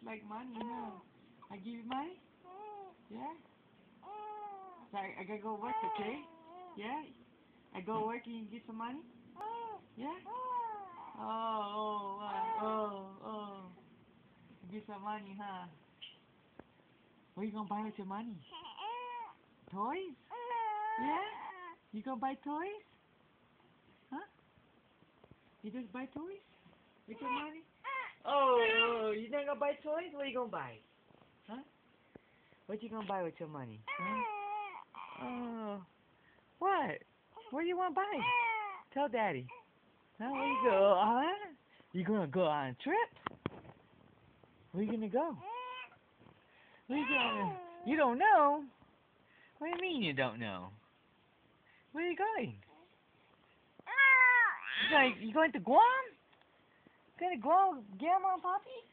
like money, huh? I give you money? Yeah? So I gotta go work, okay? Yeah? I go work and you get some money? Yeah? Oh. You get some money, huh? What you gonna buy with your money? Toys? Yeah? You gonna buy toys? Huh? You just buy toys? With your money? Oh, you not gonna buy toys? What you gonna buy? Huh? What you gonna buy with your money? Huh? Oh. What? What do you wanna buy? Tell Daddy. Huh? Where you go? Huh? You gonna go on a trip? Where you gonna go? Where you going? You don't know? What do you mean you don't know? Where are you going? You going to Guam? Going to Guam, Grandma and Poppy?